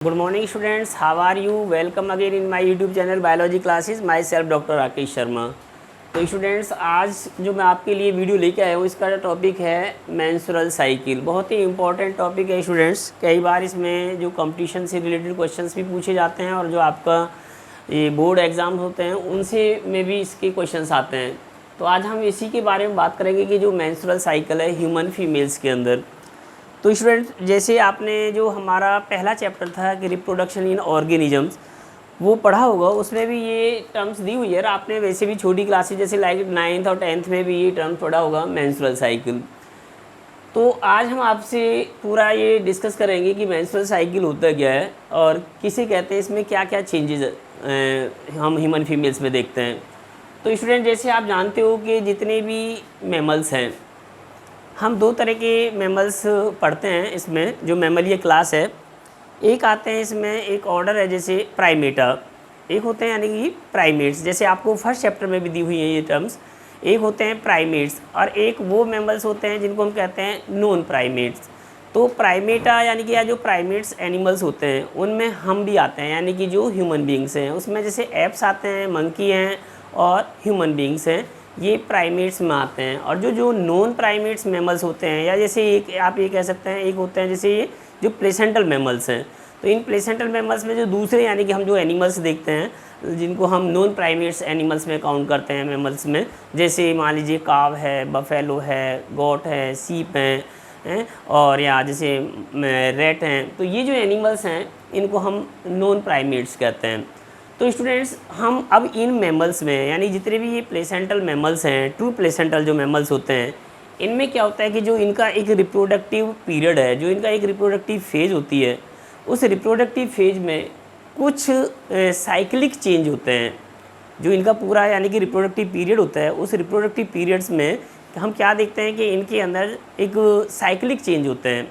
Good morning students, how are you? Welcome again in my YouTube channel biology classes. Myself doctor Rakesh Sharma. तो students, आज जो मैं आपके लिए वीडियो लेके आया हूँ, इसका टॉपिक है मेंस्ट्रुअल साइकिल। बहुत ही इंपॉर्टेंट टॉपिक है स्टूडेंट्स। कई बार इसमें जो कंपटीशन से रिलेटेड क्वेश्चंस भी पूछे जाते हैं और जो आपका ये बोर्ड एग्ज़ाम होते हैं उनसे में भी इसके क्वेश्चंस आते हैं। तो आज हम इसी के बारे में बात करेंगे कि जो मेंस्ट्रुअल साइकिल है ह्यूमन फीमेल्स के अंदर। तो स्टूडेंट, जैसे आपने जो हमारा पहला चैप्टर था कि रिप्रोडक्शन इन ऑर्गेनिजम्स, वो पढ़ा होगा, उसमें भी ये टर्म्स दी हुई है। आपने वैसे भी छोटी क्लासेस जैसे लाइक 9th और 10th में भी ये टर्म पढ़ा होगा, मेंस्ट्रुअल साइकिल। तो आज हम आपसे पूरा ये डिस्कस करेंगे कि मेंस्ट्रुअल साइकिल होता क्या है और किसे कहते हैं, इसमें क्या क्या चेंजेस हम ह्यूमन फीमेल्स में देखते हैं। तो स्टूडेंट, जैसे आप जानते हो कि जितने भी मैमल्स हैं, हम दो तरह के मैमल्स पढ़ते हैं इसमें, जो मैमल ये क्लास है। एक आते हैं इसमें, एक ऑर्डर है जैसे प्राइमेटा, एक होते हैं यानी कि प्राइमेट्स, जैसे आपको फर्स्ट चैप्टर में भी दी हुई है ये टर्म्स। एक होते हैं प्राइमेट्स और एक वो मैमल्स होते हैं जिनको हम कहते हैं नॉन प्राइमेट्स। तो प्राइमेटा यानी कि या जो प्राइमेट्स एनिमल्स होते हैं उनमें हम भी आते हैं, यानी कि जो ह्यूमन बींग्स हैं उसमें जैसे एप्स आते हैं, मंकी हैं और ह्यूमन बींग्स हैं, ये प्राइमेट्स में आते हैं। और जो जो नॉन प्राइमेट्स मैमल्स होते हैं, या जैसे एक आप ये कह सकते हैं, एक होते हैं जैसे ये जो प्लेसेंटल मैमल्स हैं। तो इन प्लेसेंटल मैमल्स में जो दूसरे यानी कि हम जो एनिमल्स देखते हैं जिनको हम नॉन प्राइमेट्स एनिमल्स में काउंट करते हैं मैमल्स में, जैसे मान लीजिए काव है, बफेलो है, गोट है, सीप हैं और या जैसे रेट हैं। तो ये जो एनिमल्स हैं इनको हम नॉन प्राइमेट्स कहते हैं। तो स्टूडेंट्स, हम अब इन मैमल्स में यानी जितने भी ये प्लेसेंटल मैमल्स हैं, ट्रू प्लेसेंटल जो मैमल्स होते हैं, इनमें क्या होता है कि जो इनका एक रिप्रोडक्टिव पीरियड है, जो इनका एक रिप्रोडक्टिव फेज़ होती है, उस रिप्रोडक्टिव फेज में कुछ साइक्लिक चेंज होते हैं। जो इनका पूरा यानी कि रिप्रोडक्टिव पीरियड होता है, उस रिप्रोडक्टिव पीरियड्स में हम क्या देखते हैं कि इनके अंदर एक साइक्लिक चेंज होते हैं।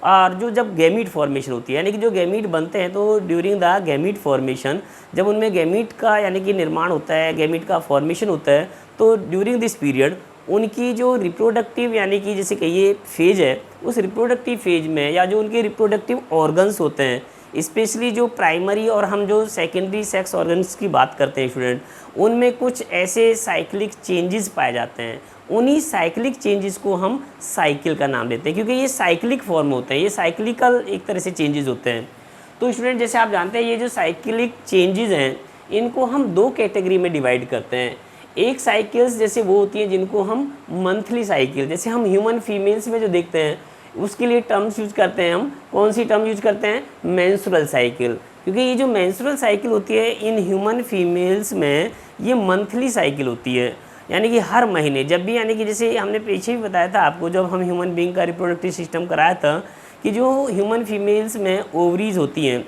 और जो जब गैमीट फॉर्मेशन होती है, यानी कि जो गैमीट बनते हैं, तो ड्यूरिंग द गैमीट फॉर्मेशन, जब उनमें गैमीट का यानी कि निर्माण होता है, गैमीट का फॉर्मेशन होता है, तो ड्यूरिंग दिस पीरियड उनकी जो रिप्रोडक्टिव यानी कि जैसे कहिए फेज है, उस रिप्रोडक्टिव फेज में या जो उनके रिप्रोडक्टिव ऑर्गन्स होते हैं, स्पेशली जो प्राइमरी और हम जो सेकेंडरी सेक्स ऑर्गन्स की बात करते हैं स्टूडेंट, उनमें कुछ ऐसे साइक्लिक चेंजेस पाए जाते हैं। उन्हीं साइक्लिक चेंजेस को हम साइकिल का नाम देते हैं, क्योंकि ये साइक्लिक फॉर्म होते हैं, ये साइक्लिकल एक तरह से चेंजेस होते हैं। तो स्टूडेंट, जैसे आप जानते हैं ये जो साइक्लिक चेंजेस हैं इनको हम दो कैटेगरी में डिवाइड करते हैं। एक साइकिल्स जैसे वो होती हैं जिनको हम मंथली साइकिल, जैसे हम ह्यूमन फीमेल्स में जो देखते हैं उसके लिए टर्म्स यूज करते हैं। हम कौन सी टर्म यूज करते हैं? Menstrual cycle. क्योंकि ये जो मेंस्ट्रुअल साइकिल होती है इन ह्यूमन फीमेल्स में, ये मंथली साइकिल होती है, यानी कि हर महीने जब भी, यानी कि जैसे हमने पीछे भी बताया था आपको जब हम ह्यूमन बींग का रिप्रोडक्टिव सिस्टम कराया था, कि जो ह्यूमन फीमेल्स में ओवरीज होती हैं,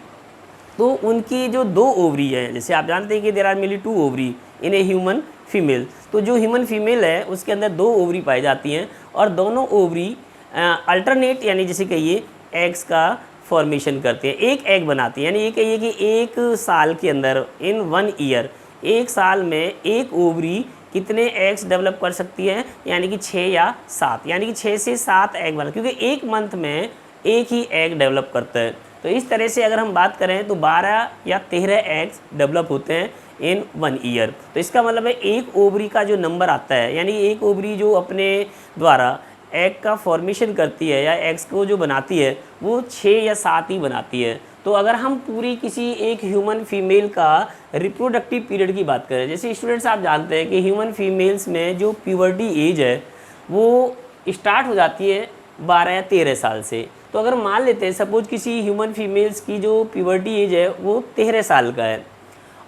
तो उनकी जो दो ओवरी है, जैसे आप जानते हैं कि there are mainly 2 ovary in a human female. तो जो ह्यूमन फीमेल है उसके अंदर 2 ओवरी पाई जाती हैं और दोनों ओवरी अल्टरनेट यानी जैसे कहिए एग्स का फॉर्मेशन करती हैं, एक एग बनाती हैं। यानी ये कहिए कि एक साल के अंदर, इन 1 ईयर, एक साल में एक ओवरी कितने एग्स डेवलप कर सकती है? यानी कि 6 या 7, यानी कि 6 से 7 एग बना, क्योंकि एक मंथ में एक ही एग डेवलप करता है। तो इस तरह से अगर हम बात करें तो 12 या 13 एग्स डेवलप होते हैं इन 1 ईयर। तो इसका मतलब है एक ओवरी का जो नंबर आता है, यानी एक ओवरी जो अपने द्वारा एग का फॉर्मेशन करती है या एग्स को जो बनाती है, वो 6 या 7 ही बनाती है। तो अगर हम पूरी किसी एक ह्यूमन फीमेल का रिप्रोडक्टिव पीरियड की बात करें, जैसे स्टूडेंट्स आप जानते हैं कि ह्यूमन फीमेल्स में जो प्यूबर्टी एज है वो स्टार्ट हो जाती है 12 या 13 साल से। तो अगर मान लेते हैं सपोज किसी ह्यूमन फीमेल्स की जो प्यूबर्टी एज है वो 13 साल का है,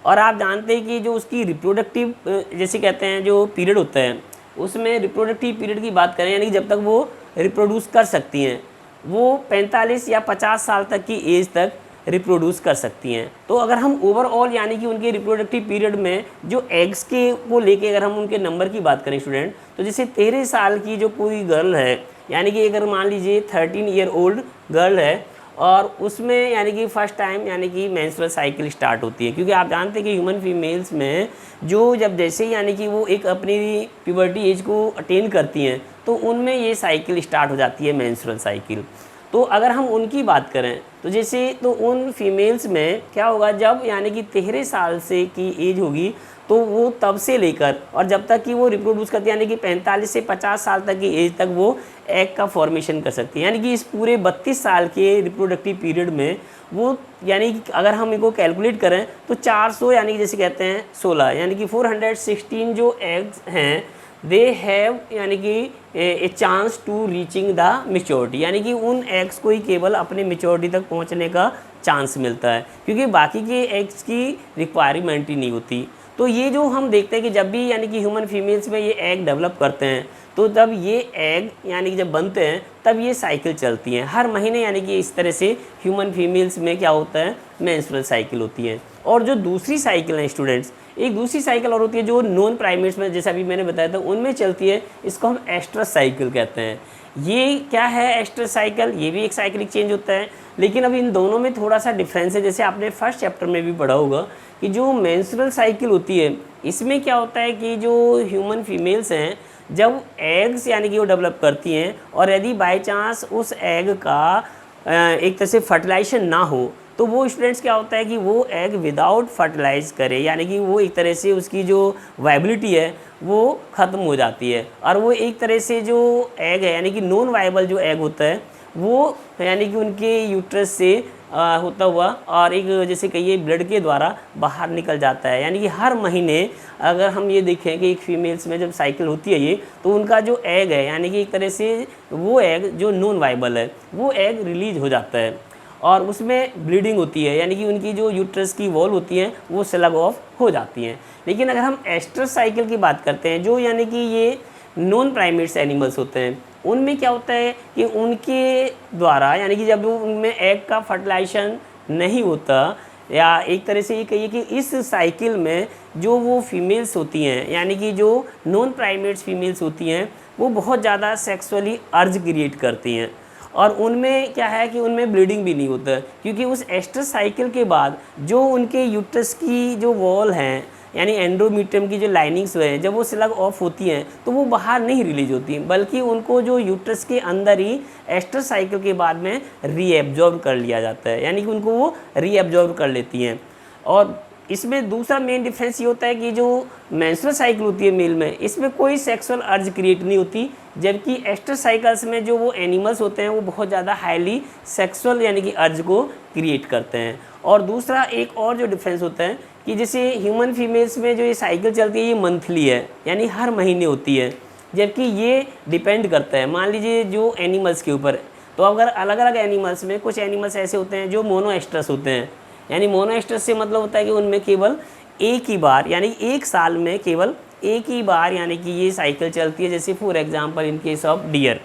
और आप जानते हैं कि जो उसकी रिप्रोडक्टिव जैसे कहते हैं जो पीरियड होता है, उसमें रिप्रोडक्टिव पीरियड की बात करें यानी कि जब तक वो रिप्रोड्यूस कर सकती हैं, वो 45 या 50 साल तक की एज तक रिप्रोड्यूस कर सकती हैं। तो अगर हम ओवरऑल यानी कि उनके रिप्रोडक्टिव पीरियड में जो एग्स के को लेके अगर हम उनके नंबर की बात करें स्टूडेंट, तो जैसे 13 साल की जो कोई गर्ल है, यानी कि अगर मान लीजिए 13 ईयर ओल्ड गर्ल है और उसमें यानी कि फर्स्ट टाइम यानी कि मेंस्ट्रुअल साइकिल स्टार्ट होती है, क्योंकि आप जानते हैं कि ह्यूमन फीमेल्स में जो जब जैसे यानी कि वो एक अपनी प्यूबर्टी एज को अटेन करती हैं तो उनमें ये साइकिल स्टार्ट हो जाती है, मेंस्ट्रुअल साइकिल। तो अगर हम उनकी बात करें तो जैसे तो उन फीमेल्स में क्या होगा, जब यानी कि 13 साल से की एज होगी तो वो तब से लेकर और जब तक कि वो रिप्रोड्यूस करती है, यानी कि 45 से 50 साल तक की एज तक वो एग का फॉर्मेशन कर सकती है। यानी कि इस पूरे 32 साल के रिप्रोडक्टिव पीरियड में वो, यानी कि अगर हम इनको कैलकुलेट करें तो 400 यानी कि जैसे कहते हैं 16 यानी कि 416 जो एग्स हैं दे हैव यानी कि a chance to reaching the maturity, यानी कि उन एग्स को ही केवल अपने मेच्योरिटी तक पहुंचने का चांस मिलता है, क्योंकि बाकी के एग्स की रिक्वायरमेंट ही नहीं होती। तो ये जो हम देखते हैं कि जब भी यानी कि ह्यूमन फीमेल्स में ये एग डेवलप करते हैं तो तब ये एग यानी कि जब बनते हैं तब ये साइकिल चलती है हर महीने, यानी कि इस तरह से ह्यूमन फीमेल्स में क्या होता है, मेंस्ट्रुअल साइकिल होती है। और जो दूसरी साइकिल है स्टूडेंट्स, एक दूसरी साइकिल और होती है जो नॉन प्राइमेट्स में, जैसा अभी मैंने बताया था, उनमें चलती है, इसको हम एस्ट्रस साइकिल कहते हैं। ये क्या है एस्ट्रस साइकिल, ये भी एक साइक्लिक चेंज होता है, लेकिन अब इन दोनों में थोड़ा सा डिफरेंस है। जैसे आपने फर्स्ट चैप्टर में भी पढ़ा होगा कि जो मेंस्ट्रुअल साइकिल होती है इसमें क्या होता है कि जो ह्यूमन फीमेल्स हैं जब एग्स यानी कि वो डेवलप करती हैं और यदि बाय चांस उस एग का एक तरह से फर्टिलाइजेशन ना हो तो वो स्टूडेंट्स क्या होता है कि वो एग विदाउट फर्टिलाइज करे, यानी कि वो एक तरह से उसकी जो वायबिलिटी है वो ख़त्म हो जाती है और वो एक तरह से जो एग है यानी कि नॉन वायबल जो एग होता है वो यानी कि उनके यूट्रस से होता हुआ और एक जैसे कहिए ब्लड के द्वारा बाहर निकल जाता है। यानी कि हर महीने अगर हम ये देखें कि एक फीमेल्स में जब साइकिल होती है ये, तो उनका जो एग है यानी कि एक तरह से वो एग जो नॉन वायबल है वो एग रिलीज हो जाता है और उसमें ब्लीडिंग होती है, यानी कि उनकी जो यूट्रस की वॉल होती है वो स्लग ऑफ हो जाती हैं। लेकिन अगर हम एस्ट्रस साइकिल की बात करते हैं जो यानी कि ये नॉन प्राइमेट्स एनिमल्स होते हैं, उनमें क्या होता है कि उनके द्वारा यानी कि जब उनमें एग का फर्टिलाइजेशन नहीं होता, या एक तरह से ये कहिए कि इस साइकिल में जो वो फीमेल्स होती हैं यानी कि जो नॉन प्राइमेट्स फीमेल्स होती हैं वो बहुत ज़्यादा सेक्सुअली अर्ज क्रिएट करती हैं और उनमें क्या है कि उनमें ब्लीडिंग भी नहीं होता, क्योंकि उस एस्ट्रस साइकिल के बाद जो उनके यूट्रस की जो वॉल हैं यानी एंडोमीट्रियम की जो लाइनिंग्स हैं जब वो स्लग ऑफ होती हैं तो वो बाहर नहीं रिलीज होती, बल्कि उनको जो यूट्रस के अंदर ही एस्ट्रस साइकिल के बाद में रीएब्जॉर्ब कर लिया जाता है, यानी कि उनको वो रीएब्जॉर्ब कर लेती हैं। और इसमें दूसरा मेन डिफरेंस ये होता है कि जो मेंस्ट्रुअल साइकिल होती है मेल में इसमें कोई सेक्सुअल अर्ज क्रिएट नहीं होती, जबकि एस्ट्रस साइकिल्स में जो वो एनिमल्स होते हैं वो बहुत ज़्यादा हाईली सेक्सुअल यानी कि अर्ज को क्रिएट करते हैं। और दूसरा एक और जो डिफरेंस होता है कि जैसे ह्यूमन फीमेल्स में जो ये साइकिल चलती है ये मंथली है यानी हर महीने होती है, जबकि ये डिपेंड करता है मान लीजिए जो एनिमल्स के ऊपर। तो अगर अलग अलग एनिमल्स में कुछ एनिमल्स ऐसे होते हैं जो मोनोएस्ट्रस होते हैं, यानी मोनोएस्ट्रस से मतलब होता है कि उनमें केवल एक ही बार यानी एक साल में केवल एक ही बार यानी कि ये साइकिल चलती है। जैसे for example in case of dear,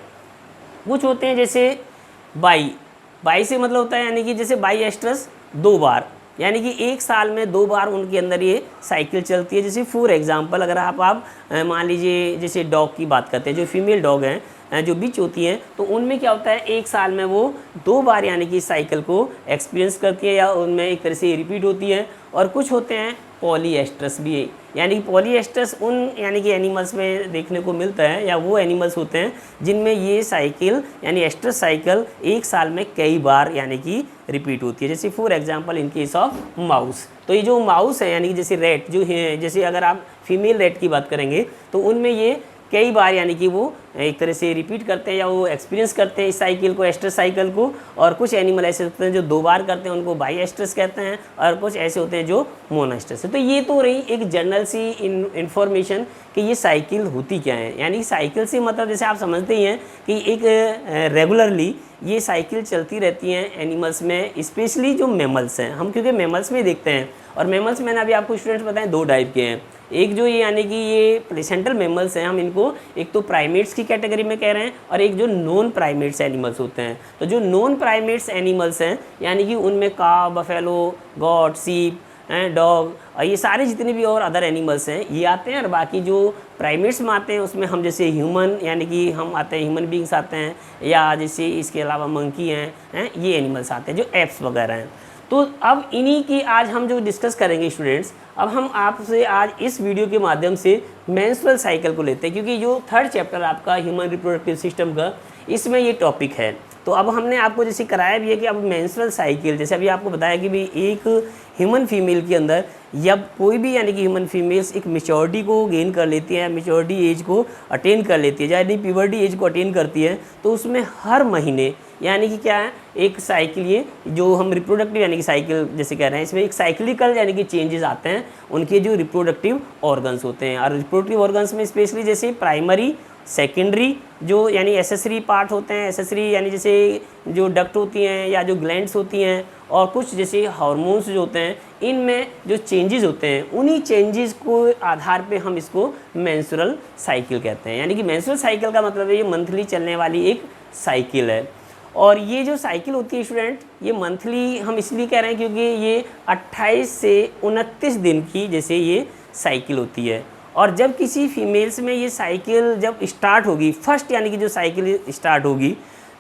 कुछ होते हैं जैसे बाई से मतलब होता है यानी कि जैसे बाई एस्ट्रस 2 बार, यानी कि एक साल में 2 बार उनके अंदर ये साइकिल चलती है। जैसे फॉर एग्जांपल अगर आप मान लीजिए जैसे डॉग की बात करते हैं, जो फीमेल डॉग हैं जो बिच होती हैं, तो उनमें क्या होता है एक साल में वो 2 बार यानी कि साइकिल को एक्सपीरियंस करती है या उनमें एक तरह से रिपीट होती है। और कुछ होते हैं पॉलीएस्ट्रस भी, यानी पॉलीएस्ट्रस उन यानी कि एनिमल्स में देखने को मिलता है या वो एनिमल्स होते हैं जिनमें ये साइकिल यानी एस्ट्रस साइकिल एक साल में कई बार यानी कि रिपीट होती है। जैसे for example in case of mouse, तो ये जो माउस है यानी कि जैसे रैट जो है, जैसे अगर आप फीमेल रैट की बात करेंगे तो उनमें ये कई बार यानी कि वो एक तरह से रिपीट करते हैं या वो एक्सपीरियंस करते हैं इस साइकिल को, एस्ट्रस साइकिल को। और कुछ एनिमल ऐसे होते हैं जो 2 बार करते हैं, उनको बाई एस्ट्रस कहते हैं, और कुछ ऐसे होते हैं जो मोनोएस्ट्रस है। तो ये तो रही एक जनरल सी इन्फॉर्मेशन कि ये साइकिल होती क्या है। यानी साइकिल से मतलब जैसे आप समझते ही हैं कि एक रेगुलरली ये साइकिल चलती रहती हैं एनिमल्स में, स्पेशली जो मैमल्स हैं। हम क्योंकि मैमल्स में देखते हैं, और मैमल्स मैंने अभी आपको स्टूडेंट्स बताएं 2 टाइप के हैं। एक जो ये यानी कि ये प्लेसेंटल मैमल्स हैं, हम इनको एक तो प्राइमेट्स की कैटेगरी में कह रहे हैं, और एक जो नॉन प्राइमेट्स एनिमल्स होते हैं। तो जो नॉन प्राइमेट्स एनिमल्स हैं यानी कि उनमें काव, बफेलो, गॉट, सीप, डॉग और ये सारे जितने भी और अदर एनिमल्स हैं ये आते हैं। और बाकी जो प्राइमेट्स में आते हैं उसमें हम जैसे ह्यूमन यानी कि हम आते हैं, ह्यूमन बींग्स आते हैं, या जैसे इसके अलावा मंकी हैं, ये एनिमल्स आते हैं जो एप्स वगैरह हैं। तो अब इन्हीं की आज हम जो डिस्कस करेंगे स्टूडेंट्स, अब हम आपसे आज इस वीडियो के माध्यम से मेंस्ट्रुअल साइकिल को लेते हैं, क्योंकि जो 3rd चैप्टर आपका ह्यूमन रिप्रोडक्टिव सिस्टम का इसमें ये टॉपिक है। तो अब हमने आपको जैसे कराया भी है कि अब मेंस्ट्रुअल साइकिल, जैसे अभी आपको बताया कि भाई एक ह्यूमन फीमेल के अंदर या कोई भी यानी कि ह्यूमन फीमेल्स एक मेच्योरिटी को गेन कर लेती है, मेच्योरिटी एज को अटेन कर लेती है, यानी प्यूबर्टी एज को अटेन करती है, तो उसमें हर महीने यानी कि क्या है एक साइकिल, ये जो हम रिप्रोडक्टिव यानी कि साइकिल जैसे कह रहे हैं, इसमें एक साइक्लिकल यानी कि चेंजेस आते हैं उनके जो रिप्रोडक्टिव ऑर्गन्स होते हैं। और रिप्रोडक्टिव ऑर्गन्स में स्पेशली जैसे प्राइमरी, सेकेंडरी जो यानी एसेसरी पार्ट होते हैं, एसेसरी यानी जैसे जो डक्ट होती हैं या जो ग्लैंड्स होती हैं, और कुछ जैसे हार्मोन्स जो होते हैं, इनमें जो चेंजेस होते हैं उन्हीं चेंजेस को आधार पे हम इसको मेंस्ट्रुअल साइकिल कहते हैं। यानी कि मेंस्ट्रुअल साइकिल का मतलब है ये मंथली चलने वाली एक साइकिल है। और ये जो साइकिल होती है स्टूडेंट, ये मंथली हम इसलिए कह रहे हैं क्योंकि ये 28 से 29 दिन की जैसे ये साइकिल होती है। और जब किसी फीमेल्स में ये साइकिल जब स्टार्ट होगी, फर्स्ट यानी कि जो साइकिल स्टार्ट होगी,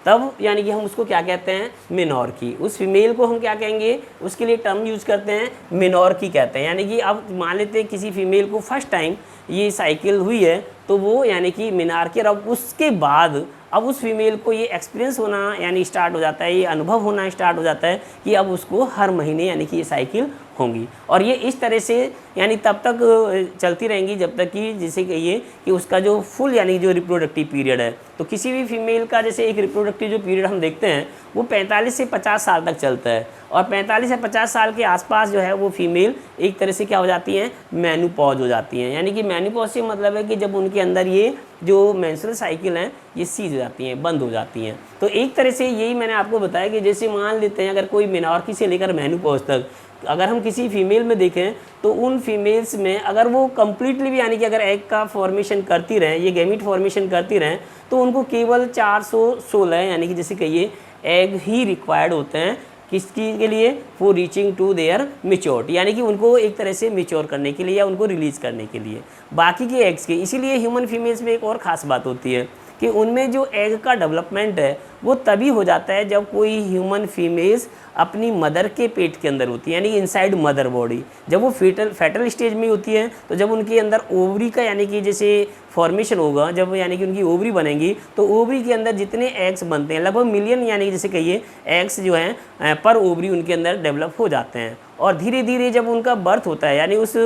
तब यानी कि हम उसको क्या कहते हैं, मेनॉर्की। उस फीमेल को हम क्या कहेंगे, उसके लिए टर्म यूज़ करते हैं मेनॉर्की कहते हैं। यानी कि अब मान लेते हैं किसी फीमेल को फर्स्ट टाइम ये साइकिल हुई है तो वो यानी कि मेनॉर्की, और अब उसके बाद अब उस फीमेल को ये एक्सपीरियंस होना यानी स्टार्ट हो जाता है, ये अनुभव होना स्टार्ट हो जाता है कि अब उसको हर महीने यानी कि ये साइकिल होंगी। और ये इस तरह से यानी तब तक चलती रहेंगी जब तक कि जैसे कहिए कि उसका जो फुल यानी जो रिप्रोडक्टिव पीरियड है, तो किसी भी फीमेल का जैसे एक रिप्रोडक्टिव जो पीरियड हम देखते हैं वो 45 से 50 साल तक चलता है। और 45 से 50 साल के आसपास जो है वो फीमेल एक तरह से क्या हो जाती हैं, मेनोपॉज हो जाती हैं। यानी कि मेनोपॉज से मतलब है कि जब उनके अंदर ये जो मेंस्ट्रुअल साइकिल हैं ये सीज हो जाती हैं, बंद हो जाती हैं। तो एक तरह से यही मैंने आपको बताया कि जैसे मान लेते हैं अगर कोई मेनॉर्की से लेकर मेनोपॉज तक अगर हम किसी फीमेल में देखें तो उन फीमेल्स में अगर वो कम्प्लीटली भी यानी कि अगर एग का फॉर्मेशन करती रहें, ये गैमीट फॉर्मेशन करती रहें, तो उनको केवल 416 यानी कि जैसे कहिए एग ही रिक्वायर्ड होते हैं किसकी के लिए, वो रीचिंग टू देयर मेच्योरिटी, यानी कि उनको एक तरह से मेच्योर करने के लिए या उनको रिलीज़ करने के लिए बाकी के एग्स के। इसीलिए ह्यूमन फीमेल्स में एक और ख़ास बात होती है कि उनमें जो एग का डेवलपमेंट है वो तभी हो जाता है जब कोई ह्यूमन फीमेल्स अपनी मदर के पेट के अंदर होती है, यानी कि इनसाइड मदर बॉडी। जब वो फैटल स्टेज में होती है तो जब उनके अंदर ओवरी का यानी कि जैसे फॉर्मेशन होगा, जब यानी कि उनकी ओवरी बनेंगी तो ओवरी के अंदर जितने एग्स बनते हैं लगभग मिलियन यानी कि जैसे कहिए एग्स जो हैं पर ओवरी उनके अंदर डेवलप हो जाते हैं। और धीरे धीरे जब उनका बर्थ होता है यानी उस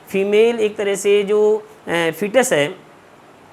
फीमेल एक तरह से जो फिटस है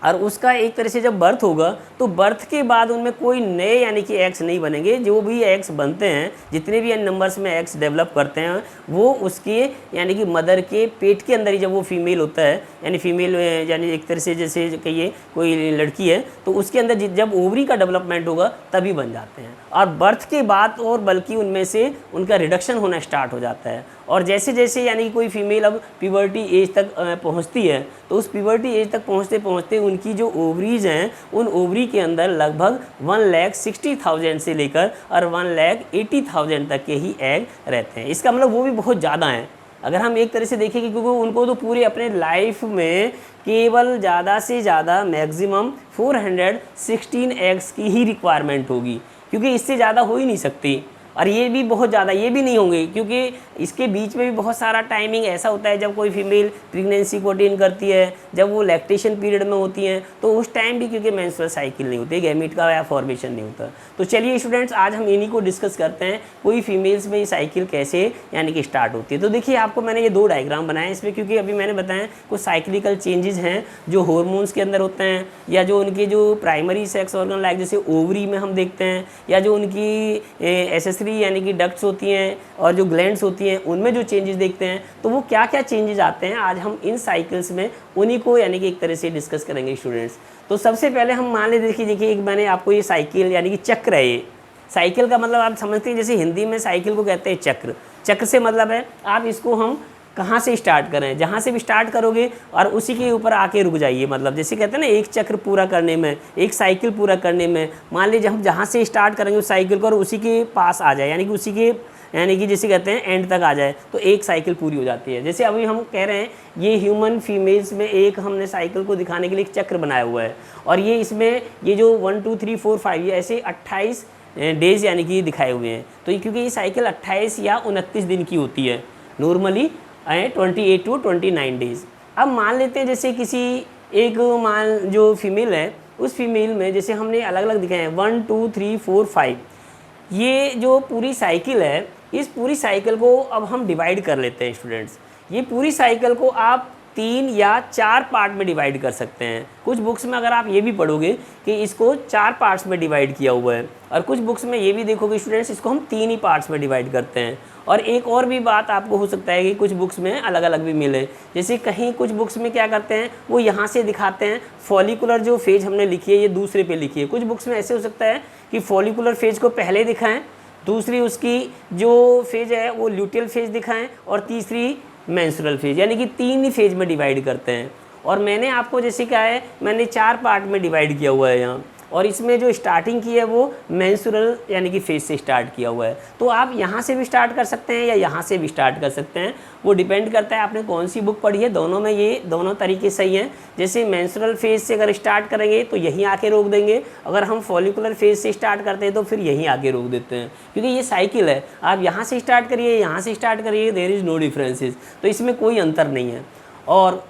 और उसका एक तरह से जब बर्थ होगा तो बर्थ के बाद उनमें कोई नए यानी कि एग्स नहीं बनेंगे। जो भी एग्स बनते हैं, जितने भी नंबर्स में एग्स डेवलप करते हैं, वो उसके यानी कि मदर के पेट के अंदर ही जब वो फीमेल होता है यानी फीमेल यानी एक तरह से जैसे कहिए कोई लड़की है तो उसके अंदर जब ओवरी का डेवलपमेंट होगा तभी बन जाते हैं। और बर्थ के बाद और बल्कि उनमें से उनका रिडक्शन होना स्टार्ट हो जाता है। और जैसे जैसे यानी कि कोई फीमेल अब प्यूबर्टी एज तक पहुंचती है तो उस प्यूबर्टी एज तक पहुंचते पहुंचते उनकी जो ओवरीज हैं उन ओवरी के अंदर लगभग 1,60,000 से लेकर और 1,80,000 तक के ही एग रहते हैं। इसका मतलब वो भी बहुत ज़्यादा हैं अगर हम एक तरह से देखें कि क्योंकि उनको तो पूरे अपने लाइफ में केवल ज़्यादा से ज़्यादा मैक्सिमम 416 एग्स की ही रिक्वायरमेंट होगी, क्योंकि इससे ज़्यादा हो ही नहीं सकती। और ये भी बहुत ज़्यादा ये भी नहीं होंगे क्योंकि इसके बीच में भी बहुत सारा टाइमिंग ऐसा होता है जब कोई फीमेल प्रेगनेंसी को अटेन करती है, जब वो लैक्टेशन पीरियड में होती हैं तो उस टाइम भी क्योंकि मेंस्ट्रुअल साइकिल नहीं होती, गैमीट का या फॉर्मेशन नहीं होता। तो चलिए स्टूडेंट्स आज हम इन्हीं को डिस्कस करते हैं कोई फीमेल्स में ये साइकिल कैसे यानी कि स्टार्ट होती है। तो देखिए आपको मैंने ये 2 डायग्राम बनाए इसमें, क्योंकि अभी मैंने बताया कुछ साइक्लिकल चेंजेस हैं जो हॉर्मोन्स के अंदर होते हैं या जो उनके जो प्राइमरी सेक्स ऑर्गन लाइक जैसे ओवरी में हम देखते हैं या जो उनकी एसेसरी यानी कि डक्ट्स होती हैं और जो ग्लैंड्स होती हैं उनमें जो चेंजेस देखते हैं। तो वो क्या क्या चेंजेस आते हैं आज हम इन साइकिल्स में उन्हीं को यानी कि एक तरह से डिस्कस करेंगे स्टूडेंट्स। तो सबसे पहले हम मान ले देखिए एक मैंने आपको ये साइकिल यानी कि चक्र है, ये साइकिल का मतलब आप समझते हैं जैसे हिंदी में साइकिल को कहते हैं चक्र। चक्र से मतलब है आप इसको हम कहाँ से स्टार्ट करें, जहाँ से भी स्टार्ट करोगे और उसी के ऊपर आके रुक जाइए। मतलब जैसे कहते हैं ना एक चक्र पूरा करने में, एक साइकिल पूरा करने में, मान लीजिए हम जहाँ से स्टार्ट करेंगे उस साइकिल को और उसी के पास आ जाए यानी कि उसी के यानी कि जैसे कहते हैं एंड तक आ जाए तो एक साइकिल पूरी हो जाती है। जैसे अभी हम कह रहे हैं ये ह्यूमन फीमेल्स में एक हमने साइकिल को दिखाने के लिए एक चक्र बनाया हुआ है और ये इसमें ये जो 1 2 3 4 5 ये ऐसे 28 डेज यानी कि दिखाए हुए हैं। तो ये क्योंकि ये साइकिल 28 या 29 दिन की होती है नॉर्मली 28 to 29 डेज। अब मान लेते हैं जैसे किसी एक मान जो फीमेल है उस फीमेल में जैसे हमने अलग अलग दिखाए हैं 1 2 3 4 5, ये जो पूरी साइकिल है, इस पूरी साइकिल को अब हम डिवाइड कर लेते हैं स्टूडेंट्स। ये पूरी साइकिल को आप 3 या 4 पार्ट में डिवाइड कर सकते हैं। कुछ बुक्स में अगर आप ये भी पढ़ोगे कि इसको 4 पार्ट्स में डिवाइड किया हुआ है, और कुछ बुक्स में ये भी देखोगे स्टूडेंट्स इसको हम 3 ही पार्ट्स में डिवाइड करते हैं। और एक और भी बात आपको हो सकता है कि कुछ बुक्स में अलग अलग भी मिले, जैसे कहीं कुछ बुक्स में क्या करते हैं वो यहाँ से दिखाते हैं फॉलिकुलर जो फेज हमने लिखी है ये दूसरे पे लिखी है। कुछ बुक्स में ऐसे हो सकता है कि फॉलिकुलर फेज को पहले दिखाएं, दूसरी उसकी जो फेज है वो ल्यूटियल फेज दिखाएं, और तीसरी मेंस्ट्रुअल फेज, यानी कि 3 ही फेज में डिवाइड करते हैं। और मैंने आपको जैसे क्या है मैंने 4 पार्ट में डिवाइड किया हुआ है यहाँ, और इसमें जो स्टार्टिंग की है वो मेंस्ट्रुअल यानी कि फेज से स्टार्ट किया हुआ है। तो आप यहाँ से भी स्टार्ट कर सकते हैं या यहाँ से भी स्टार्ट कर सकते हैं, वो डिपेंड करता है आपने कौन सी बुक पढ़ी है। दोनों में ये दोनों तरीके सही हैं। जैसे मेंस्ट्रुअल फेज से अगर स्टार्ट करेंगे तो यहीं आके रोक देंगे, अगर हम फॉलिकुलर फेज से स्टार्ट करते हैं तो फिर यहीं आके रोक देते हैं, क्योंकि ये साइकिल है। आप यहाँ से स्टार्ट करिए, यहाँ से स्टार्ट करिए, देयर इज़ नो डिफरेंसेस, तो इसमें कोई अंतर नहीं है। और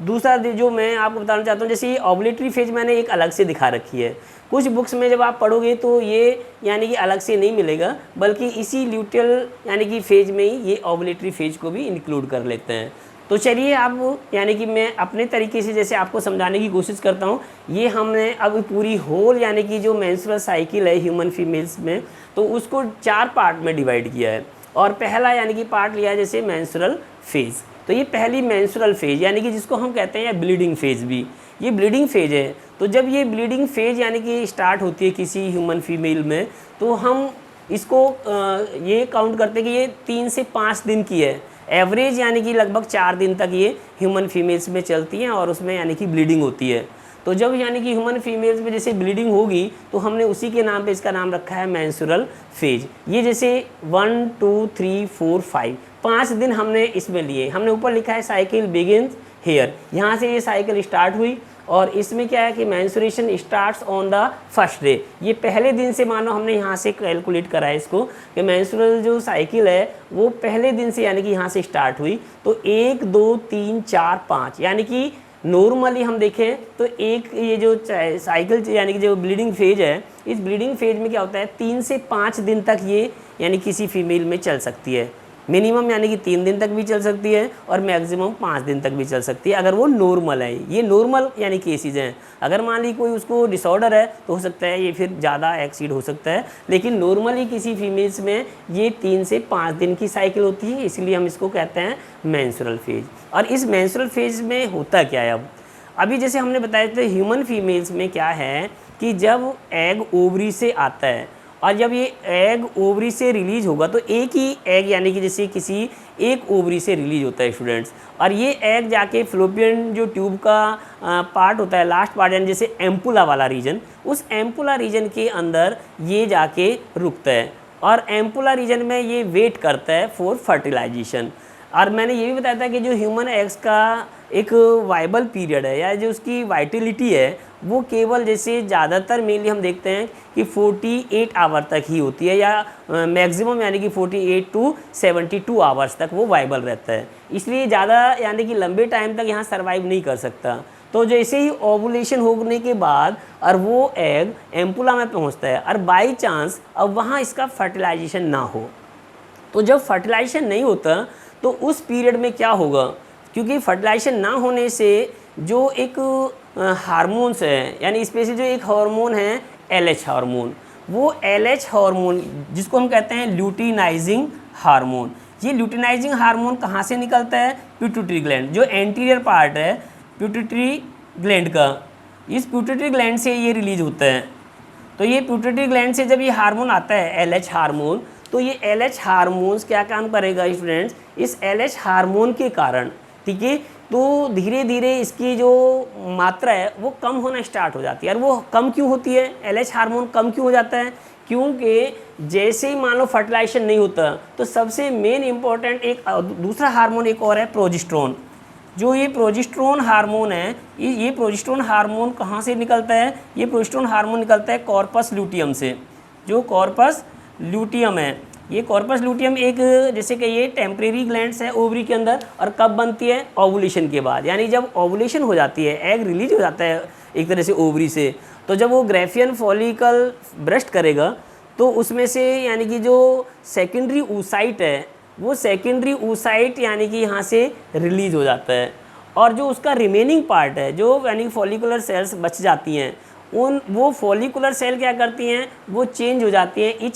दूसरा जो मैं आपको बताना चाहता हूँ, जैसे ये ओवुलेटरी फेज मैंने एक अलग से दिखा रखी है। कुछ बुक्स में जब आप पढ़ोगे तो ये यानी कि अलग से नहीं मिलेगा, बल्कि इसी ल्यूटियल यानी कि फेज में ही ये ओवुलेटरी फेज को भी इंक्लूड कर लेते हैं। तो चलिए आप यानी कि मैं अपने तरीके से जैसे आपको समझाने की कोशिश करता हूँ। ये हमने अब पूरी होल यानी कि जो मेंस्ट्रुअल साइकिल है ह्यूमन फीमेल्स में, तो उसको 4 पार्ट में डिवाइड किया है। और पहला यानी कि पार्ट लिया है जैसे मेंस्ट्रुअल फेज, तो ये पहली मेंस्ट्रुअल फेज यानी कि जिसको हम कहते हैं ब्लीडिंग फेज भी, ये ब्लीडिंग फेज है। तो जब ये ब्लीडिंग फेज यानी कि स्टार्ट होती है किसी ह्यूमन फीमेल में, तो हम इसको ये काउंट करते हैं कि ये 3 से 5 दिन की है एवरेज, यानी कि लगभग 4 दिन तक ये ह्यूमन फीमेल्स में चलती हैं और उसमें यानी कि ब्लीडिंग होती है। तो जब यानी कि ह्यूमन फीमेल्स में जैसे ब्लीडिंग होगी तो हमने उसी के नाम पे इसका नाम रखा है मेंस्ट्रुअल फेज। ये जैसे 1 2 3 4 5 दिन हमने इसमें लिए। हमने ऊपर लिखा है साइकिल बिगिन्स हेयर, यहाँ से ये साइकिल स्टार्ट हुई, और इसमें क्या है कि menstruation starts on the first day. ये पहले दिन से मानो हमने यहाँ से कैलकुलेट करा है इसको कि मेंस्ट्रुअल जो साइकिल है वो पहले दिन से यानी कि यहाँ से स्टार्ट हुई। तो 1 2 3 4 5 यानी कि नॉर्मली हम देखें तो एक ये जो साइकिल यानी कि जो ब्लीडिंग फेज है, इस ब्लीडिंग फेज में क्या होता है 3 से 5 दिन तक ये यानी किसी फीमेल में चल सकती है। मिनिमम यानी कि 3 दिन तक भी चल सकती है और मैक्सिमम 5 दिन तक भी चल सकती है, अगर वो नॉर्मल है। ये नॉर्मल यानी केसेज हैं। अगर मान ली कोई उसको डिसऑर्डर है तो हो सकता है ये फिर ज़्यादा एक्सीड हो सकता है, लेकिन नॉर्मली किसी फीमेल्स में ये 3 से 5 दिन की साइकिल होती है, इसलिए हम इसको कहते हैं मेंस्ट्रुअल फेज। और इस मेंस्ट्रुअल फेज में होता क्या है, अभी जैसे हमने बताया था ह्यूमन फीमेल्स में क्या है कि जब एग ओवरी से आता है और जब ये एग ओवरी से रिलीज होगा, तो एक ही एग यानी कि जैसे किसी एक ओवरी से रिलीज होता है स्टूडेंट्स, और ये एग जाके फ्लोपियन जो ट्यूब का पार्ट होता है, लास्ट पार्ट यानी जैसे एम्पुला वाला रीजन, उस एम्पुला रीजन के अंदर ये जाके रुकता है, और एम्पुला रीजन में ये वेट करता है फॉर फर्टिलाइजेशन। और मैंने ये भी बताया था कि जो ह्यूमन एग्स का एक वाइबल पीरियड है या जो उसकी वाइटिलिटी है वो केवल जैसे ज़्यादातर मेनली हम देखते हैं कि 48 आवर तक ही होती है, या मैक्सिमम यानी कि 48 टू 72 आवर्स तक वो वाइबल रहता है। इसलिए ज़्यादा यानी कि लंबे टाइम तक यहाँ सर्वाइव नहीं कर सकता। तो जैसे ही ओवुलेशन होने के बाद और वो एग एम्पुला में पहुँचता है और बाई चांस अब वहाँ इसका फर्टिलाइजेशन ना हो, तो जब फर्टिलाइजेशन नहीं होता तो उस पीरियड में क्या होगा, क्योंकि फर्टिलाइजेशन ना होने से जो एक हार्मोन्स है, यानी स्पेशली जो एक हार्मोन है LH हार्मोन, वो LH हार्मोन जिसको हम कहते हैं ल्यूटिनाइजिंग हार्मोन, ये ल्यूटिनाइजिंग हार्मोन कहाँ से निकलता है, पिट्यूटरी ग्लैंड, जो एंटीरियर पार्ट है पिट्यूटरी ग्लैंड का, इस पिट्यूटरी ग्लैंड से ये रिलीज होता है। तो ये पिट्यूटरी ग्लैंड से जब ये हार्मोन आता है LH हार्मोन, तो ये LH हार्मोन्स क्या काम करेगा स्टूडेंट्स, इस LH हार्मोन के कारण, ठीक है, तो धीरे धीरे इसकी जो मात्रा है वो कम होना स्टार्ट हो जाती है। और वो कम क्यों होती है, LH हार्मोन कम क्यों हो जाता है, क्योंकि जैसे ही मान लो फर्टिलाइजेशन नहीं होता तो सबसे मेन इंपॉर्टेंट एक दूसरा हार्मोन एक और है प्रोजेस्टेरोन। जो ये प्रोजेस्टेरोन हार्मोन है, ये प्रोजेस्टेरोन हार्मोन कहाँ से निकलता है, ये प्रोजेस्टेरोन हार्मोन निकलता है कॉर्पस ल्यूटियम से। जो कॉर्पस ल्यूटियम है, ये कॉर्पस ल्यूटियम एक जैसे कि ये टेम्परेरी ग्लैंड्स है ओवरी के अंदर, और कब बनती है, ओवुलेशन के बाद, यानी जब ओवुलेशन हो जाती है, एग रिलीज हो जाता है एक तरह से ओवरी से। तो जब वो ग्राफियन फॉलिकल ब्रस्ट करेगा तो उसमें से यानी कि जो सेकेंडरी oocyte है वो सेकेंडरी oocyte यानी कि यहाँ से रिलीज हो जाता है, और जो उसका रिमेनिंग पार्ट है जो यानी फॉलिकुलर सेल्स बच जाती हैं वो फॉलिकुलर सेल क्या करती हैं, वो चेंज हो जाती हैं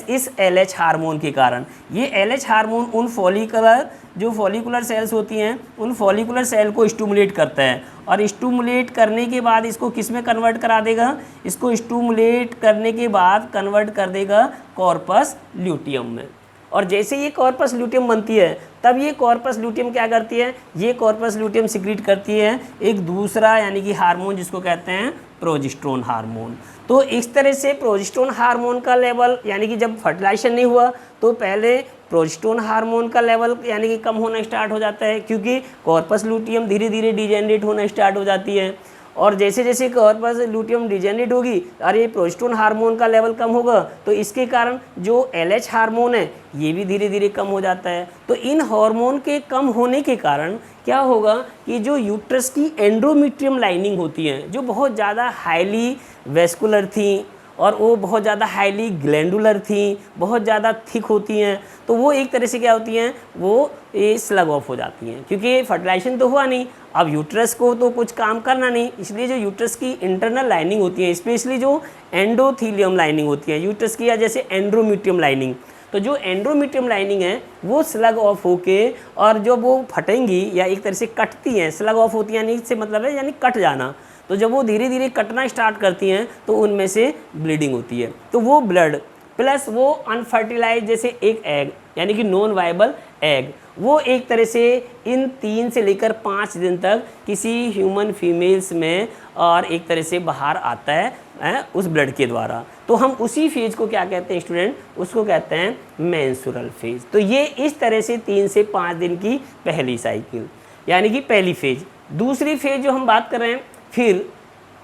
इस LH हार्मोन के कारण। ये LH हार्मोन उन फॉलिकुलर सेल्स होती हैं उन फॉलिकुलर सेल को स्टूमुलेट करता है, और स्टूमुलेट करने के बाद इसको किस में कन्वर्ट करा देगा, इसको स्टूमुलेट करने के बाद कन्वर्ट कर देगा कॉर्पस ल्यूटियम में। और जैसे ये कॉर्पस ल्यूटियम बनती है तब ये कॉर्पस ल्यूटियम क्या करती है, ये कॉर्पस ल्यूटियम सिक्रीट करती है एक दूसरा यानी कि हार्मोन जिसको कहते हैं प्रोजेस्टेरोन हार्मोन। तो इस तरह से प्रोजेस्टेरोन हार्मोन का लेवल यानी कि जब फर्टिलाइजेशन नहीं हुआ तो पहले प्रोजेस्टेरोन हार्मोन का लेवल यानी कि कम होना स्टार्ट हो जाता है, क्योंकि कॉर्पस ल्यूटियम धीरे धीरे डिजेनरेट होना स्टार्ट हो जाती है। और जैसे जैसे कॉर्पस ल्यूटियम डिजेनरेट होगी और ये प्रोजेस्टेरोन हार्मोन का लेवल कम होगा तो इसके कारण जो LH हार्मोन है ये भी धीरे धीरे कम हो जाता है। तो इन हार्मोन के कम होने के कारण क्या होगा कि जो यूट्रस की एंडोमेट्रियम लाइनिंग होती है जो बहुत ज़्यादा हाईली वेस्कुलर थी और वो बहुत ज़्यादा हाईली ग्लैंडुलर थी, बहुत ज़्यादा थिक होती हैं, तो वो एक तरह से क्या होती हैं, वो ये स्लग ऑफ हो जाती हैं, क्योंकि फर्टिलाइजेशन तो हुआ नहीं, अब यूट्रस को तो कुछ काम करना नहीं, इसलिए जो यूट्रस की इंटरनल लाइनिंग होती है स्पेशली जो एंडोथीलियम लाइनिंग होती है यूट्रस की, या जैसे एंड्रोमीट्रियम लाइनिंग, तो जो एंड्रोमीट्रियम लाइनिंग है वो स्लग ऑफ होके और जो वो फटेंगी या एक तरह से कटती हैं, स्लग ऑफ होती हैं यानी इससे मतलब है यानी कट जाना, तो जब वो धीरे धीरे कटना स्टार्ट करती हैं तो उनमें से ब्लीडिंग होती है। तो वो ब्लड प्लस वो अनफर्टिलाइज जैसे एक एग यानी कि नॉन वायबल एग, वो एक तरह से इन 3 से लेकर 5 दिन तक किसी ह्यूमन फीमेल्स में और एक तरह से बाहर आता है उस ब्लड के द्वारा। तो हम उसी फेज को क्या कहते हैं स्टूडेंट, उसको कहते हैं मेंस्ट्रुअल फेज। तो ये इस तरह से 3 से 5 दिन की पहली साइकिल यानी कि पहली फेज। दूसरी फेज जो हम बात कर रहे हैं फिर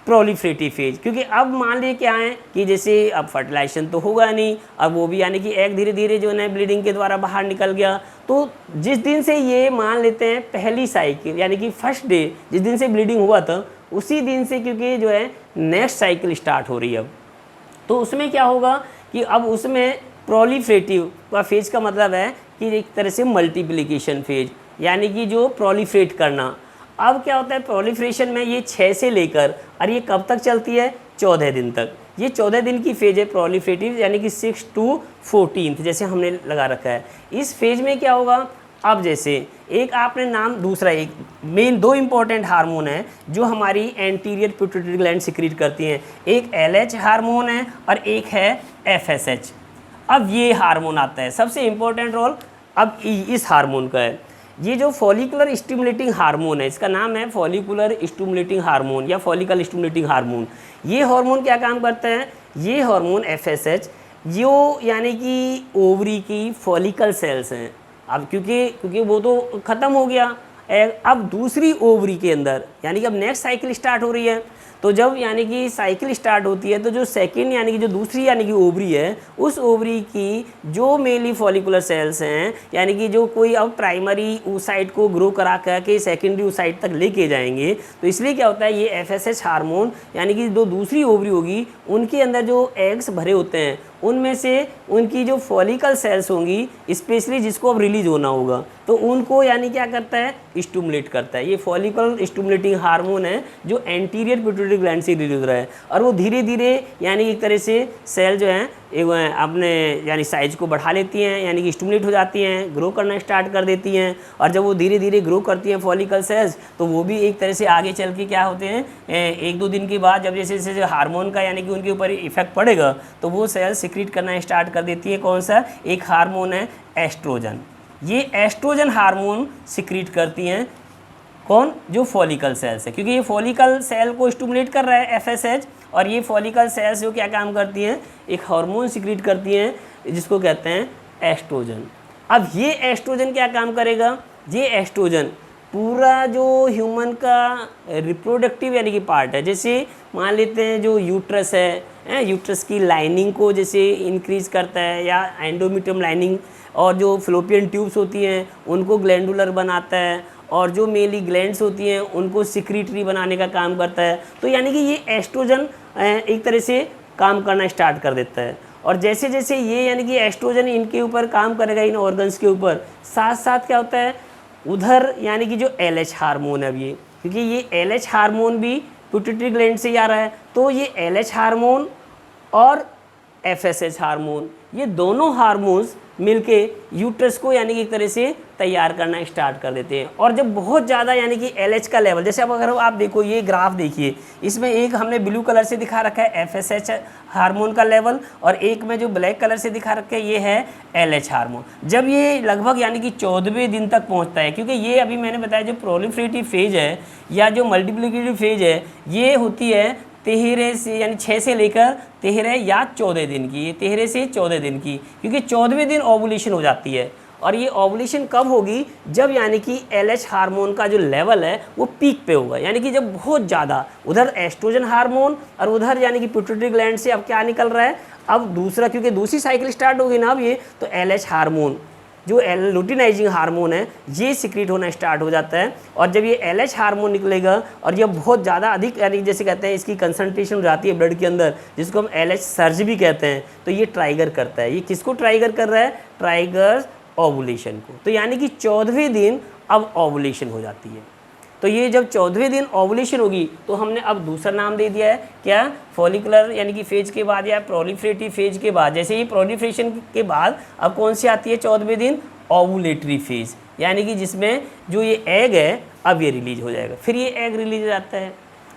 प्रोलिफरेटिव फेज, क्योंकि अब मान लीजिए क्या है कि जैसे अब फर्टिलाइजेशन तो होगा नहीं, अब वो भी यानी कि एग धीरे धीरे जो है ब्लीडिंग के द्वारा बाहर निकल गया, तो जिस दिन से ये मान लेते हैं पहली साइकिल यानी कि फर्स्ट डे जिस दिन से ब्लीडिंग हुआ था उसी दिन से क्योंकि जो है नेक्स्ट साइकिल स्टार्ट हो रही है अब, तो उसमें क्या होगा कि अब उसमें प्रोलिफरेटिव का फेज का मतलब है कि एक तरह से मल्टीप्लिकेशन फेज यानी कि जो प्रोलिफरेट करना। अब क्या होता है प्रोलिफरेशन में ये 6 से लेकर और ये कब तक चलती है 14 दिन तक, ये 14 दिन की फेज है प्रोलिफरेटिव यानी कि 6 to 14 जैसे हमने लगा रखा है। इस फेज में क्या होगा, अब जैसे एक आपने नाम दूसरा एक मेन 2 इंपॉर्टेंट हार्मोन है जो हमारी एंटीरियर पिट्यूटरी ग्लैंड सिक्रीट करती हैं, एक LH हार्मोन है और एक है FSH। अब ये हार्मोन आता है, सबसे इम्पोर्टेंट रोल अब इस हार्मोन का है। ये जो फॉलिकुलर स्टिमुलेटिंग हार्मोन है इसका नाम है फॉलिकुलर स्टिमुलेटिंग हार्मोन या फॉलिकल स्टिमुलेटिंग हार्मोन। ये हार्मोन क्या काम करता है, ये हार्मोन FSH जो यानी कि ओवरी की फॉलिकल सेल्स हैं, अब क्योंकि वो तो ख़त्म हो गया, अब दूसरी ओवरी के अंदर यानी कि अब नेक्स्ट साइकिल स्टार्ट हो रही है, तो जब यानी कि साइकिल स्टार्ट होती है तो जो सेकेंड यानी कि जो दूसरी यानी कि ओवरी है उस ओवरी की जो मेनली फॉलिकुलर सेल्स हैं यानी कि जो कोई अब प्राइमरी oocyte को ग्रो करा करके सेकेंडरी oocyte तक लेके जाएंगे, तो इसलिए क्या होता है ये FSH हार्मोन यानी कि जो दूसरी ओवरी होगी उनके अंदर जो एग्स भरे होते हैं उनमें से उनकी जो फॉलिकल सेल्स होंगी स्पेशली जिसको अब रिलीज होना होगा तो उनको यानी क्या करता है स्टिमुलेट करता है। ये फॉलिकल स्टिमुलेटिंग हार्मोन है जो एंटीरियर पिट्यूटरी ग्लैंड से रिलीज हो रहा है, और वो धीरे धीरे यानी एक तरह से सेल जो है अपने यानी साइज को बढ़ा लेती हैं यानी कि स्टिमुलेट हो जाती हैं, ग्रो करना स्टार्ट कर देती हैं, और जब वो धीरे धीरे ग्रो करती हैं फॉलिकल सेल्स तो वो भी एक तरह से आगे चल के क्या होते हैं 1-2 दिन के बाद जब जैसे जैसे हार्मोन का यानी कि उनके ऊपर इफेक्ट पड़ेगा तो वो सेल्स सिक्रीट करना स्टार्ट कर देती है। कौन सा, एक हार्मोन है एस्ट्रोजन। ये एस्ट्रोजन हार्मोन सिक्रीट करती हैं कौन, जो फॉलिकल सेल्स है, क्योंकि ये फॉलिकल सेल को स्टिमुलेट कर रहा है FSH, और ये फॉलिकल सेल्स जो क्या काम करती हैं एक हार्मोन सिक्रीट करती हैं जिसको कहते हैं एस्ट्रोजन। अब ये एस्ट्रोजन क्या काम करेगा, ये एस्ट्रोजन पूरा जो ह्यूमन का रिप्रोडक्टिव यानी कि पार्ट है, जैसे मान लेते हैं जो यूट्रस है यूट्रस की लाइनिंग को जैसे इंक्रीज करता है, या एंडोमेट्रियम लाइनिंग और जो फ्लोपियन ट्यूब्स होती हैं उनको ग्लैंडुलर बनाता है, और जो मेनली ग्लैंड्स होती हैं उनको सिक्रीटरी बनाने का काम करता है। तो यानी कि ये एस्ट्रोजन एक तरह से काम करना स्टार्ट कर देता है। और जैसे जैसे ये यानी कि एस्ट्रोजन इनके ऊपर काम करेगा, इन ऑर्गन्स के ऊपर, साथ साथ क्या होता है उधर यानी कि जो LH हार्मोन है, अब ये क्योंकि ये LH हार्मोन भी पिट्यूटरी ग्लैंड से ही आ रहा है, तो ये LH हार्मोन और FSH हार्मोन, ये दोनों हार्मोन्स मिलके यूट्रस को यानी कि एक तरह से तैयार करना स्टार्ट कर देते हैं। और जब बहुत ज़्यादा यानी कि LH का लेवल, जैसे अब अगर आप देखो ये ग्राफ देखिए, इसमें एक हमने ब्लू कलर से दिखा रखा है FSH हार्मोन का लेवल, और एक में जो ब्लैक कलर से दिखा रखा है ये है LH हार्मोन। जब ये लगभग यानी कि 14वें दिन तक पहुंचता है, क्योंकि ये अभी मैंने बताया जो प्रोलिफरेटिव फेज है या जो मल्टीप्लिकेटिव फेज है ये होती है 13 से यानी 6 से लेकर 13 या 14 दिन की, ये 13 से 14 दिन की, क्योंकि 14वें दिन ओवुलेशन हो जाती है। और ये ओवुलेशन कब होगी, जब यानी कि LH हार्मोन का जो लेवल है वो पीक पे होगा, यानी कि जब बहुत ज़्यादा उधर एस्ट्रोजन हार्मोन और उधर यानी कि पिट्यूटरी ग्लैंड से अब क्या निकल रहा है, अब दूसरा, क्योंकि दूसरी साइकिल स्टार्ट होगी ना अब ये, तो LH हार्मोन जो लुटिनाइजिंग हार्मोन है ये सिक्रीट होना स्टार्ट हो जाता है। और जब ये LH हार्मोन निकलेगा और ये बहुत ज़्यादा अधिक यानी जैसे कहते हैं इसकी कंसंट्रेशन हो जाती है ब्लड के अंदर, जिसको हम LH सर्ज भी कहते हैं, तो ये ट्राइगर करता है। ये किसको ट्राइगर कर रहा है, ट्राइगर ओवुलेशन को। तो यानी कि 14वें दिन अब ओवुलेशन हो जाती है। तो ये जब 14वें दिन ओवुलेशन होगी तो हमने अब दूसरा नाम दे दिया है क्या, फॉलिकुलर यानी कि फेज के बाद या प्रोलिफरेटिव फेज के बाद। जैसे ही प्रोलिफरेशन के बाद अब कौन सी आती है 14वें दिन, ओवुलेटरी फेज, यानी कि जिसमें जो ये एग है अब ये रिलीज हो जाएगा, फिर ये एग रिलीज हो जाता है।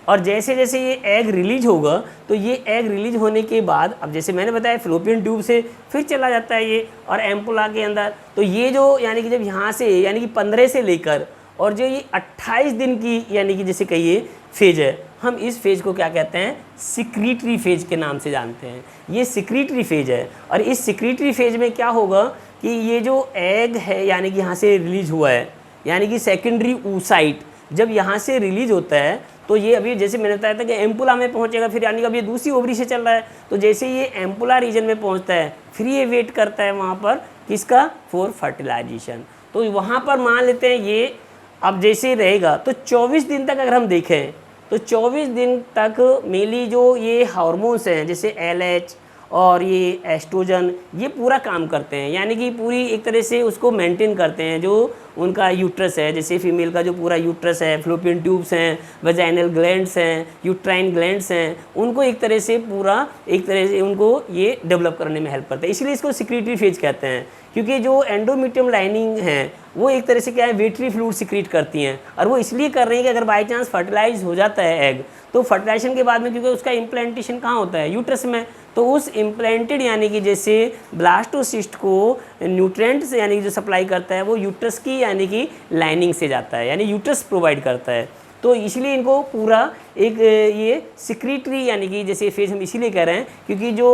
और जैसे जैसे ये एग रिलीज होगा तो ये एग रिलीज होने के बाद अब जैसे मैंने बताया फ्लोपियन ट्यूब से फिर चला जाता है ये और एम्पुला के अंदर। तो ये जो यानी कि जब यहाँ से यानी कि 15 से लेकर और जो ये 28 दिन की यानी कि जैसे कहिए फेज है, हम इस फेज को क्या कहते हैं, सिक्रीटरी फेज के नाम से जानते हैं। ये सिक्रीटरी फेज है। और इस सिक्रीटरी फेज में क्या होगा कि ये जो एग है यानी कि यहाँ से रिलीज हुआ है, यानी कि सेकेंडरी oocyte जब यहाँ से रिलीज होता है तो ये अभी जैसे मैंने बताया था कि एम्पुला में पहुँचेगा, फिर यानी कि अब ये दूसरी ओवरी से चल रहा है, तो जैसे ये एम्पुला रीजन में पहुँचता है फिर ये वेट करता है वहाँ पर किसका, फॉर फर्टिलाइजेशन। तो वहाँ पर मान लेते हैं ये अब जैसे रहेगा तो 24 दिन तक अगर हम देखें तो 24 दिन तक मेनली जो ये हार्मोन्स हैं जैसे LH और ये एस्ट्रोजन ये पूरा काम करते हैं, यानी कि पूरी एक तरह से उसको मेंटेन करते हैं। जो उनका यूट्रस है, जैसे फीमेल का जो पूरा यूट्रस है, फ्लोपियन ट्यूब्स हैं, वेजाइनल ग्लैंड्स हैं, यूट्राइन ग्लैंड्स हैं, उनको एक तरह से पूरा एक तरह से उनको ये डेवलप करने में हेल्प करता है। इसलिए इसको सिक्रीटरी फेज कहते हैं, क्योंकि जो एंडोमेट्रियम लाइनिंग है वो एक तरह से क्या है, वेटरी फ्लूइड सिक्रीट करती हैं। और वो इसलिए कर रही हैं कि अगर बाई चांस फर्टिलाइज हो जाता है एग, तो फर्टिलाइजेशन के बाद में क्योंकि उसका इम्प्लांटेशन कहाँ होता है, यूट्रस में, तो उस इम्प्लांटेड यानी कि जैसे ब्लास्टोसिस्ट को न्यूट्रिएंट्स यानी कि जो सप्लाई करता है वो यूट्रस की यानी कि लाइनिंग से जाता है, यानी यूट्रस प्रोवाइड करता है। तो इसलिए इनको पूरा एक ये सिक्रीटरी यानी कि जैसे फेज हम इसीलिए कह रहे हैं क्योंकि जो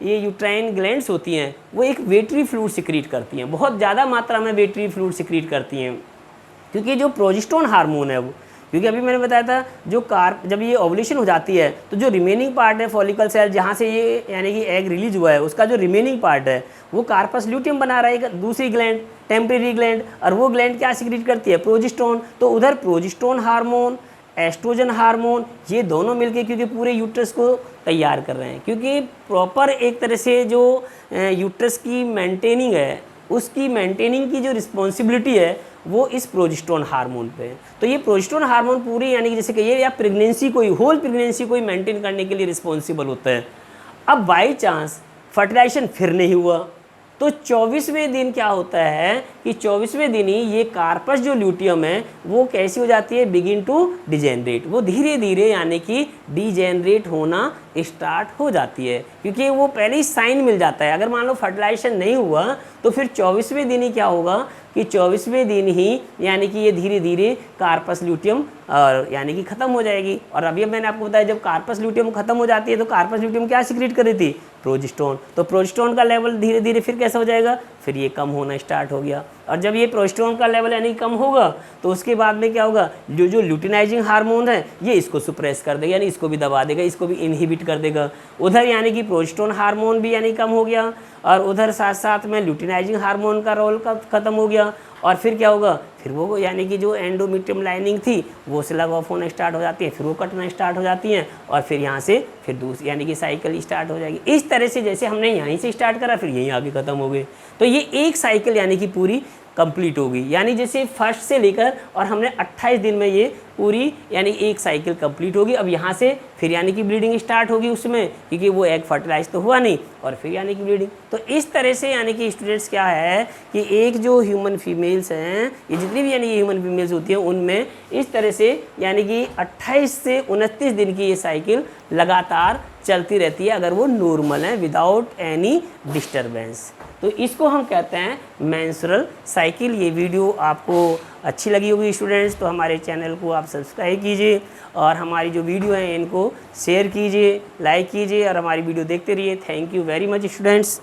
ये यूट्राइन ग्लैंड्स होती हैं वो एक वेटरी फ्लूइड सिक्रीट करती हैं, बहुत ज़्यादा मात्रा में वेटरी फ्लूइड सिक्रीट करती हैं। क्योंकि जो प्रोजेस्टेरोन हार्मोन है वो, क्योंकि अभी मैंने बताया था जो जब ये ओवुलेशन हो जाती है तो जो रिमेनिंग पार्ट है फॉलिकल सेल जहाँ से ये यानी कि एग रिलीज हुआ है उसका जो रिमेनिंग पार्ट है वो कार्पस ल्यूटियम बना रहा है दूसरी ग्लैंड, टेम्परेरी ग्लैंड, और वो ग्लैंड क्या सिक्रीट करती है, प्रोजेस्टेरोन। तो उधर प्रोजेस्टेरोन हार्मोन, एस्ट्रोजन हार्मोन, ये दोनों मिलके क्योंकि पूरे यूट्रस को तैयार कर रहे हैं, क्योंकि प्रॉपर एक तरह से जो यूट्रस की मेंटेनिंग है उसकी मेंटेनिंग की जो रिस्पॉन्सिबिलिटी है वो इस प्रोजेस्टेरोन हार्मोन पे है। तो ये प्रोजेस्टेरोन हार्मोन पूरी यानी कि जैसे कहिए या प्रेगनेंसी को ही, होल प्रेगनेंसी को ही मेंटेन करने के लिए रिस्पॉन्सिबल होता है। अब बाई चांस फर्टिलाइजेशन फिर नहीं हुआ तो 24वें दिन क्या होता है कि 24वें दिन ही ये कार्पस जो ल्यूटियम है वो कैसी हो जाती है, बिगिन टू डिजेनरेट, वो धीरे धीरे यानी कि डिजेनरेट होना स्टार्ट हो जाती है, क्योंकि वो पहले ही साइन मिल जाता है। अगर मान लो फर्टिलाइजेशन नहीं हुआ तो फिर 24वें दिन ही क्या होगा कि 24वें दिन ही यानी कि ये धीरे धीरे कार्पस ल्यूटियम और यानी कि ख़त्म हो जाएगी। और अभी मैंने आपको बताया जब कार्पस ल्यूटियम ख़त्म हो जाती है तो कार्पस ल्यूटियम क्या सिक्रीट कर रही थी, प्रोजेस्टेरोन। तो प्रोजेस्टेरोन का लेवल धीरे धीरे फिर कैसा हो जाएगा, फिर ये कम होना स्टार्ट हो गया। और जब ये प्रोजेस्टेरोन का लेवल यानी कम होगा तो उसके बाद में क्या होगा, जो ल्यूटिनाइजिंग हार्मोन है ये इसको सुप्रेस कर देगा, यानी इसको भी दबा देगा, इसको भी इनहिबिट कर देगा। उधर यानी कि प्रोजेस्टेरोन हार्मोन भी यानी कम हो गया और उधर साथ साथ में ल्यूटिनाइजिंग हार्मोन का रोल ख़त्म हो गया। और फिर क्या होगा, फिर वो यानी कि जो एंडोमेट्रियम लाइनिंग थी वो स्लग ऑफ होना स्टार्ट हो जाती है, फिर वो कटना स्टार्ट हो जाती हैं और फिर यहाँ से फिर दूसरी यानी कि साइकिल स्टार्ट हो जाएगी। इस तरह से जैसे हमने यहीं से स्टार्ट करा फिर यहीं आगे ख़त्म हो गए, तो ये एक साइकिल यानी कि पूरी कंप्लीट हो गई। यानी जैसे फर्स्ट से लेकर और हमने 28 दिन में ये पूरी यानी एक साइकिल कंप्लीट होगी। अब यहाँ से फिर यानी कि ब्लीडिंग स्टार्ट होगी उसमें, क्योंकि वो एग फर्टिलाइज तो हुआ नहीं, और फिर यानी कि ब्लीडिंग। तो इस तरह से यानी कि स्टूडेंट्स क्या है कि एक जो ह्यूमन फीमेल्स हैं, ये जितनी भी यानी कि ह्यूमन फीमेल्स होती हैं उनमें इस तरह से यानी कि 28 से 29 दिन की ये साइकिल लगातार चलती रहती है अगर वो नॉर्मल है, विदाउट एनी डिस्टरबेंस। तो इसको हम कहते हैं मेंस्ट्रुअल साइकिल। ये वीडियो आपको अच्छी लगी होगी स्टूडेंट्स, तो हमारे चैनल को आप सब्सक्राइब कीजिए और हमारी जो वीडियो हैं इनको शेयर कीजिए, लाइक कीजिए और हमारी वीडियो देखते रहिए। Thank you very much students.